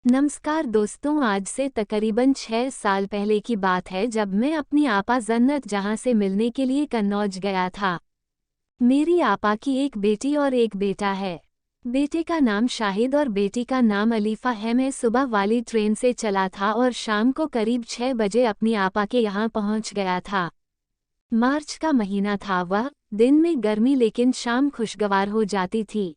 नमस्कार दोस्तों, आज से तकरीबन 6 साल पहले की बात है जब मैं अपनी आपा जन्नत जहां से मिलने के लिए कन्नौज गया था। मेरी आपा की एक बेटी और एक बेटा है। बेटे का नाम शाहिद और बेटी का नाम अलीफा है। मैं सुबह वाली ट्रेन से चला था और शाम को करीब 6 बजे अपनी आपा के यहाँ पहुँच गया था। मार्च का महीना था। वह दिन में गर्मी लेकिन शाम खुशगवार हो जाती थी।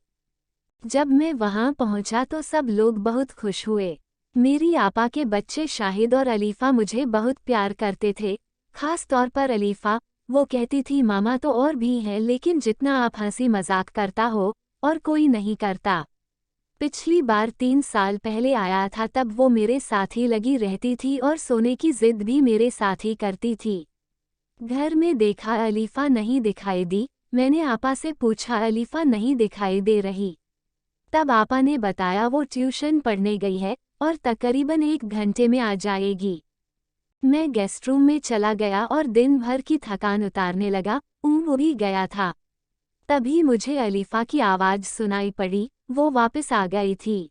जब मैं वहां पहुंचा तो सब लोग बहुत खुश हुए। मेरी आपा के बच्चे शाहिद और अलीफा मुझे बहुत प्यार करते थे। खास तौर पर अलीफा, वो कहती थी मामा तो और भी हैं लेकिन जितना आप हंसी मजाक करता हो और कोई नहीं करता। पिछली बार 3 साल पहले आया था तब वो मेरे साथ ही लगी रहती थी और सोने की जिद भी मेरे साथ ही करती थी। घर में देखा अलीफा नहीं दिखाई दी। मैंने आपा से पूछा अलीफा नहीं दिखाई दे रही। तब आपा ने बताया वो ट्यूशन पढ़ने गई है और तकरीबन 1 घंटे में आ जाएगी। मैं गेस्ट रूम में चला गया और दिन भर की थकान उतारने लगा। ऊँघ भी गया था। तभी मुझे अलीफा की आवाज़ सुनाई पड़ी। वो वापस आ गई थी।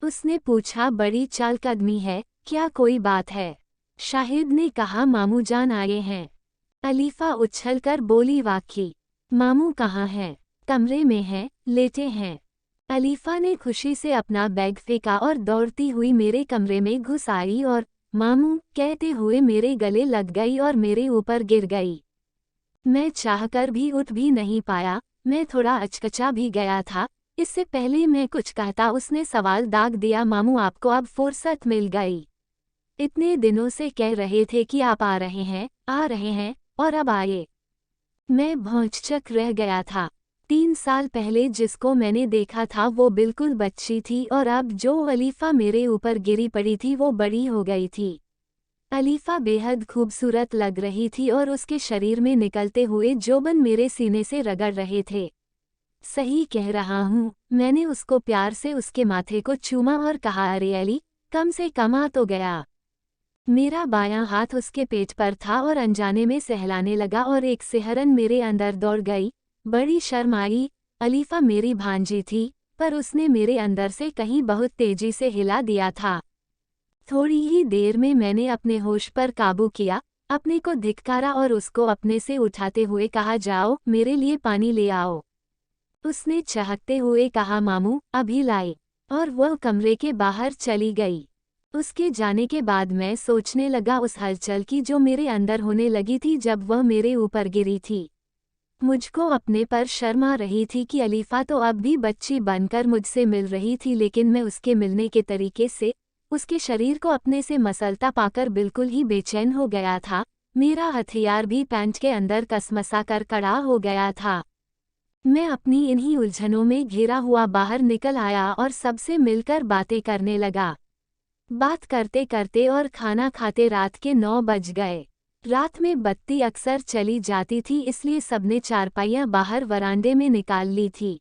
उसने पूछा बड़ी चालकदमी है, क्या कोई बात है? शाहिद ने कहा मामू जान आए हैं। अलीफा उछलकर बोली वाकई। मामू कहाँ हैं? कमरे में हैं, लेटे हैं। अलीफा ने खुशी से अपना बैग फेंका और दौड़ती हुई मेरे कमरे में घुस आई और मामू कहते हुए मेरे गले लग गई और मेरे ऊपर गिर गई। मैं चाहकर भी उठ भी नहीं पाया। मैं थोड़ा अचकचा भी गया था। इससे पहले मैं कुछ कहता उसने सवाल दाग दिया मामू आपको अब फुर्सत मिल गई। इतने दिनों से कह रहे थे कि आप आ रहे हैं और अब आए। मैं भौंचक रह गया था। 3 साल पहले जिसको मैंने देखा था वो बिल्कुल बच्ची थी और अब जो अलीफा मेरे ऊपर गिरी पड़ी थी वो बड़ी हो गई थी। अलीफा बेहद खूबसूरत लग रही थी और उसके शरीर में निकलते हुए जोबन मेरे सीने से रगड़ रहे थे। सही कह रहा हूँ, मैंने उसको प्यार से उसके माथे को चूमा और कहा अरे अली, कम से कम आ तो गया। मेरा बायां हाथ उसके पेट पर था और अनजाने में सहलाने लगा और एक सिहरन मेरे अंदर दौड़ गई। बड़ी शर्म आई। अलीफा मेरी भांजी थी, पर उसने मेरे अंदर से कहीं बहुत तेजी से हिला दिया था। थोड़ी ही देर में मैंने अपने होश पर काबू किया, अपने को धिक्कारा और उसको अपने से उठाते हुए कहा जाओ मेरे लिए पानी ले आओ। उसने चहकते हुए कहा मामू अभी लाए, और वह कमरे के बाहर चली गई। उसके जाने के बाद मैं सोचने लगा उस हलचल की जो मेरे अंदर होने लगी थी जब वह मेरे ऊपर गिरी थी। मुझको अपने पर शर्म आ रही थी कि अलीफा तो अब भी बच्ची बनकर मुझसे मिल रही थी लेकिन मैं उसके मिलने के तरीके से, उसके शरीर को अपने से मसलता पाकर बिल्कुल ही बेचैन हो गया था। मेरा हथियार भी पैंट के अंदर कसमसा कर कड़ा हो गया था। मैं अपनी इन्हीं उलझनों में घिरा हुआ बाहर निकल आया और सबसे मिलकर बातें करने लगा। बात करते करते और खाना खाते रात के 9 बज गए। रात में बत्ती अक्सर चली जाती थी इसलिए सबने चारपाइयाँ बाहर वरांडे में निकाल ली थी।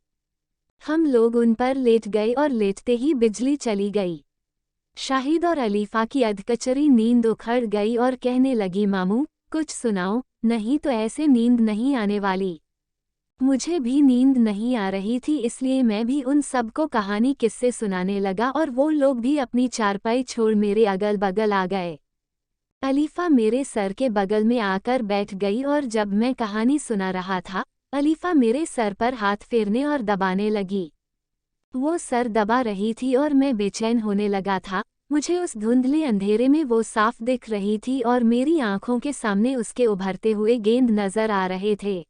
हम लोग उन पर लेट गए और लेटते ही बिजली चली गई। शाहिद और अलीफा की अधकचरी नींद उखड़ गई और कहने लगी मामू कुछ सुनाओ, नहीं तो ऐसे नींद नहीं आने वाली। मुझे भी नींद नहीं आ रही थी इसलिए मैं भी उन सबको कहानी किस्से सुनाने लगा और वो लोग भी अपनी चारपाई छोड़ मेरे अगल बगल आ गए। अलीफा मेरे सर के बगल में आकर बैठ गई और जब मैं कहानी सुना रहा था, अलीफा मेरे सर पर हाथ फेरने और दबाने लगी। वो सर दबा रही थी और मैं बेचैन होने लगा था। मुझे उस धुंधले अंधेरे में वो साफ दिख रही थी और मेरी आंखों के सामने उसके उभरते हुए गेंद नजर आ रहे थे।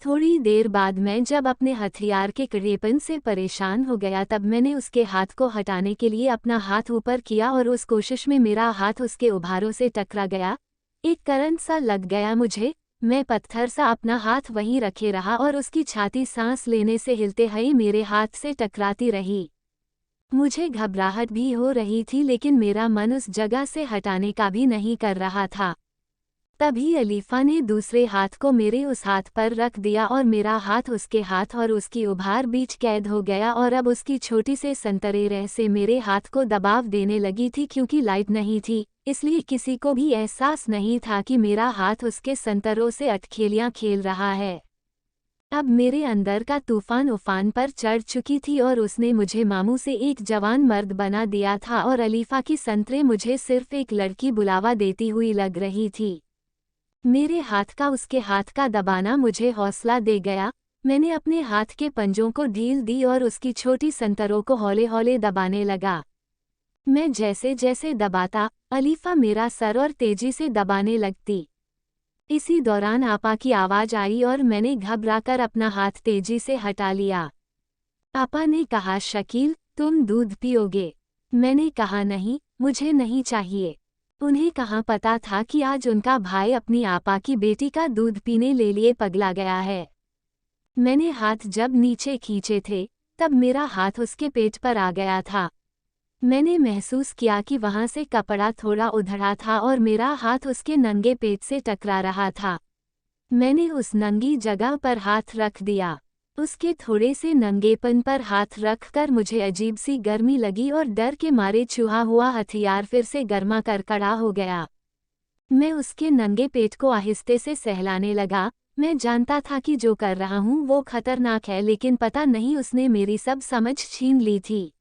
थोड़ी देर बाद मैं जब अपने हथियार के कड़ेपन से परेशान हो गया तब मैंने उसके हाथ को हटाने के लिए अपना हाथ ऊपर किया और उस कोशिश में मेरा हाथ उसके उभारों से टकरा गया। एक करंट सा लग गया मुझे। मैं पत्थर सा अपना हाथ वहीं रखे रहा और उसकी छाती सांस लेने से हिलते हुए मेरे हाथ से टकराती रही। मुझे घबराहट भी हो रही थी लेकिन मेरा मन उस जगह से हटाने का भी नहीं कर रहा था। तभी अलीफा ने दूसरे हाथ को मेरे उस हाथ पर रख दिया और मेरा हाथ उसके हाथ और उसकी उभार बीच कैद हो गया और अब उसकी छोटी से संतरे रह से मेरे हाथ को दबाव देने लगी थी। क्योंकि लाइट नहीं थी इसलिए किसी को भी एहसास नहीं था कि मेरा हाथ उसके संतरों से अटखेलियां खेल रहा है। अब मेरे अंदर का तूफान उफान पर चढ़ चुकी थी और उसने मुझे मामू से एक जवान मर्द बना दिया था और अलीफा की संतरे मुझे सिर्फ एक लड़की बुलावा देती हुई लग रही थी। मेरे हाथ का उसके हाथ का दबाना मुझे हौसला दे गया। मैंने अपने हाथ के पंजों को ढील दी और उसकी छोटी संतरों को हौले हौले दबाने लगा। मैं जैसे जैसे दबाता, अलीफा मेरा सर और तेजी से दबाने लगती। इसी दौरान आपा की आवाज आई और मैंने घबराकर अपना हाथ तेजी से हटा लिया। आपा ने कहा, शकील, तुम दूध पियोगे? मैंने कहा, नहीं, मुझे नहीं चाहिए। उन्हें कहाँ पता था कि आज उनका भाई अपनी आपा की बेटी का दूध पीने ले लिए पगला गया है। मैंने हाथ जब नीचे खींचे थे, तब मेरा हाथ उसके पेट पर आ गया था। मैंने महसूस किया कि वहां से कपड़ा थोड़ा उधड़ा था और मेरा हाथ उसके नंगे पेट से टकरा रहा था। मैंने उस नंगी जगह पर हाथ रख दिया। उसके थोड़े से नंगेपन पर हाथ रखकर मुझे अजीब सी गर्मी लगी और डर के मारे छुआ हुआ हथियार फिर से गर्मा कर खड़ा हो गया। मैं उसके नंगे पेट को आहिस्ते से सहलाने लगा। मैं जानता था कि जो कर रहा हूँ वो खतरनाक है, लेकिन पता नहीं उसने मेरी सब समझ छीन ली थी।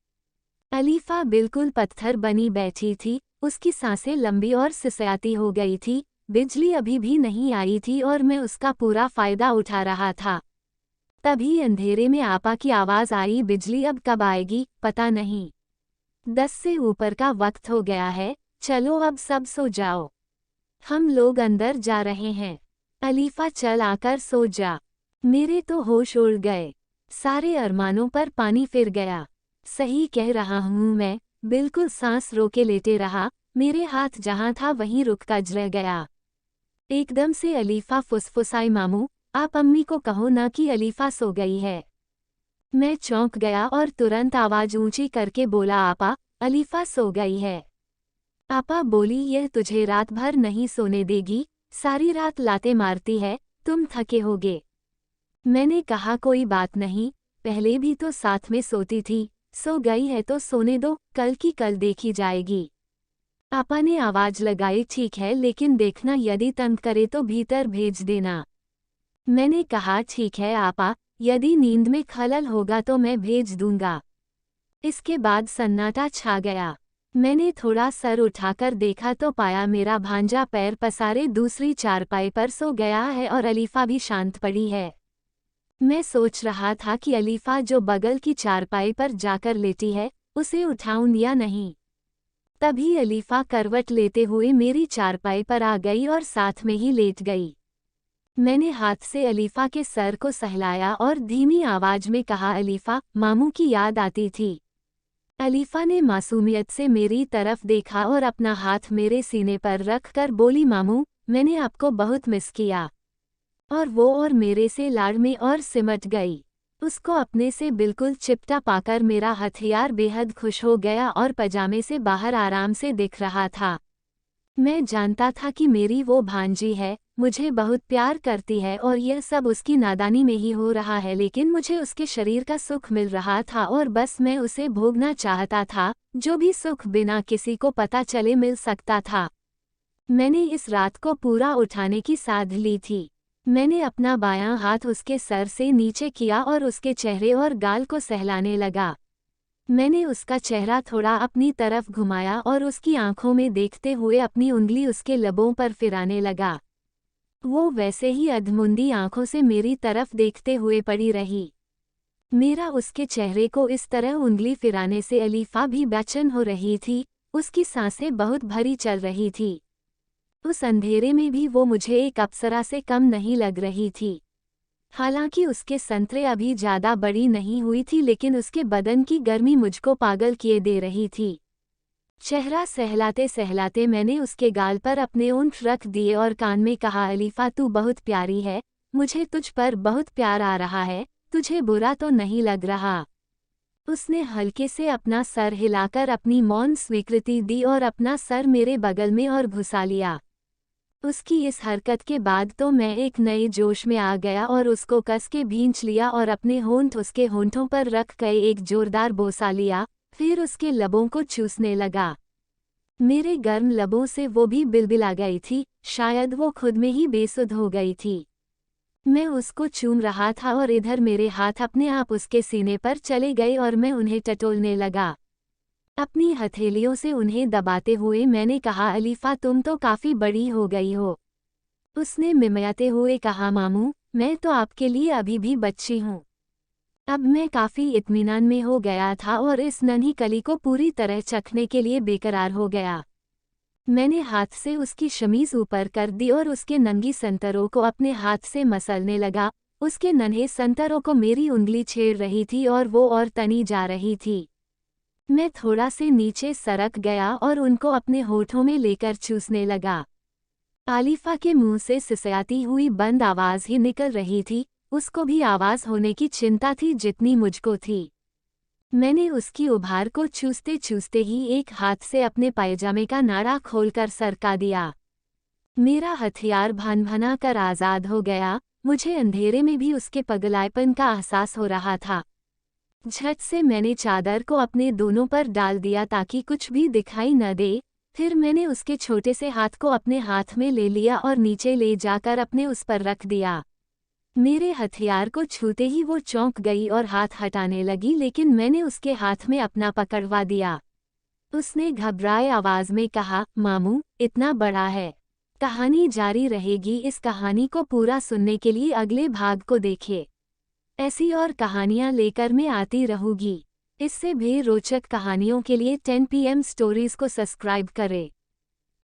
अलीफा बिल्कुल पत्थर बनी बैठी थी, उसकी सांसें लंबी और सिसयाती हो गई थी। बिजली अभी भी नहीं आई थी और मैं उसका पूरा फायदा उठा रहा था। तभी अंधेरे में आपा की आवाज आई, बिजली अब कब आएगी पता नहीं। 10 से ऊपर का वक्त हो गया है, चलो अब सब सो जाओ। हम लोग अंदर जा रहे हैं। अलीफा, चल आकर सो जा। मेरे तो होश उड़ गए। सारे अरमानों पर पानी फिर गया। सही कह रहा हूँ मैं, बिल्कुल सांस रोके लेटे रहा। मेरे हाथ जहाँ था वहीं रुक रह गया। एकदम से अलीफा फुसफुसाई, मामू, आप अम्मी को कहो ना कि अलीफा सो गई है। मैं चौंक गया और तुरंत आवाज ऊंची करके बोला, आपा, अलीफा सो गई है। आपा बोली, यह तुझे रात भर नहीं सोने देगी, सारी रात लाते मारती है, तुम थके होगे। मैंने कहा, कोई बात नहीं, पहले भी तो साथ में सोती थी, सो गई है तो सोने दो, कल की कल देखी जाएगी। आपा ने आवाज लगाई, ठीक है, लेकिन देखना यदि तंग करे तो भीतर भेज देना। मैंने कहा, ठीक है आपा, यदि नींद में खलल होगा तो मैं भेज दूंगा। इसके बाद सन्नाटा छा गया। मैंने थोड़ा सर उठाकर देखा तो पाया मेरा भांजा पैर पसारे दूसरी चारपाई पर सो गया है और अलीफा भी शांत पड़ी है। मैं सोच रहा था कि अलीफा जो बगल की चारपाई पर जाकर लेटी है, उसे उठाऊं या नहीं। तभी अलीफा करवट लेते हुए मेरी चारपाई पर आ गई और साथ में ही लेट गई। मैंने हाथ से अलीफा के सर को सहलाया और धीमी आवाज में कहा, अलीफा, मामू की याद आती थी। अलीफा ने मासूमियत से मेरी तरफ देखा और अपना हाथ मेरे सीने पर रख कर बोली, मामू, मैंने आपको बहुत मिस किया। और वो और मेरे से लाड़ में और सिमट गई। उसको अपने से बिल्कुल चिपटा पाकर मेरा हथियार बेहद खुश हो गया और पजामे से बाहर आराम से दिख रहा था। मैं जानता था कि मेरी वो भांजी है, मुझे बहुत प्यार करती है और यह सब उसकी नादानी में ही हो रहा है, लेकिन मुझे उसके शरीर का सुख मिल रहा था और बस मैं उसे भोगना चाहता था, जो भी सुख बिना किसी को पता चले मिल सकता था। मैंने इस रात को पूरा उठाने की साध ली थी। मैंने अपना बायां हाथ उसके सर से नीचे किया और उसके चेहरे और गाल को सहलाने लगा। मैंने उसका चेहरा थोड़ा अपनी तरफ घुमाया और उसकी आंखों में देखते हुए अपनी उंगली उसके लबों पर फिराने लगा। वो वैसे ही अधमुंदी आंखों से मेरी तरफ देखते हुए पड़ी रही। मेरा उसके चेहरे को इस तरह उंगली फिराने से अलीफा भी बेचैन हो रही थी, उसकी सांसें बहुत भरी चल रही थी। उस अंधेरे में भी वो मुझे एक अप्सरा से कम नहीं लग रही थी। हालांकि उसके संतरे अभी ज्यादा बड़ी नहीं हुई थी, लेकिन उसके बदन की गर्मी मुझको पागल किए दे रही थी। चेहरा सहलाते सहलाते मैंने उसके गाल पर अपने ऊँट रख दिए और कान में कहा, अलीफा, तू बहुत प्यारी है, मुझे तुझ पर बहुत प्यार आ रहा है, तुझे बुरा तो नहीं लग रहा। उसने हल्के से अपना सर हिलाकर अपनी मौन स्वीकृति दी और अपना सर मेरे बगल में और घुसा लिया। उसकी इस हरकत के बाद तो मैं एक नए जोश में आ गया और उसको कस के भींच लिया और अपने होंठ उसके होंठों पर रख कर एक जोरदार बोसा लिया, फिर उसके लबों को चूसने लगा। मेरे गर्म लबों से वो भी बिलबिला गई थी, शायद वो खुद में ही बेसुध हो गई थी। मैं उसको चूम रहा था और इधर मेरे हाथ अपने आप उसके सीने पर चले गए और मैं उन्हें टटोलने लगा। अपनी हथेलियों से उन्हें दबाते हुए मैंने कहा, अलीफा तुम तो काफ़ी बड़ी हो गई हो। उसने मिमियाते हुए कहा, मामू मैं तो आपके लिए अभी भी बच्ची हूँ। अब मैं काफ़ी इत्मीनान में हो गया था और इस नन्ही कली को पूरी तरह चखने के लिए बेकरार हो गया। मैंने हाथ से उसकी शमीज़ ऊपर कर दी और उसके नंगी संतरों को अपने हाथ से मसलने लगा। उसके नन्हे संतरों को मेरी उंगली छेड़ रही थी और वो और तनी जा रही थी। मैं थोड़ा से नीचे सरक गया और उनको अपने होठों में लेकर चूसने लगा। आलिफा के मुंह से सिसयाती हुई बंद आवाज़ ही निकल रही थी। उसको भी आवाज़ होने की चिंता थी जितनी मुझको थी। मैंने उसकी उभार को चूसते चूसते ही एक हाथ से अपने पायजामे का नाड़ा खोलकर सरका दिया। मेरा हथियार भन-भना कर आज़ाद हो गया। मुझे अंधेरे में भी उसके पगलापन का एहसास हो रहा था। झट से मैंने चादर को अपने दोनों पर डाल दिया ताकि कुछ भी दिखाई न दे। फिर मैंने उसके छोटे से हाथ को अपने हाथ में ले लिया और नीचे ले जाकर अपने उस पर रख दिया। मेरे हथियार को छूते ही वो चौंक गई और हाथ हटाने लगी, लेकिन मैंने उसके हाथ में अपना पकड़वा दिया। उसने घबराए आवाज में कहा, मामू इतना बड़ा है। कहानी जारी रहेगी। इस कहानी को पूरा सुनने के लिए अगले भाग को देखिए। ऐसी और कहानियाँ लेकर मैं आती रहूँगी। इससे भी रोचक कहानियों के लिए 10 PM स्टोरीज को सब्सक्राइब करें।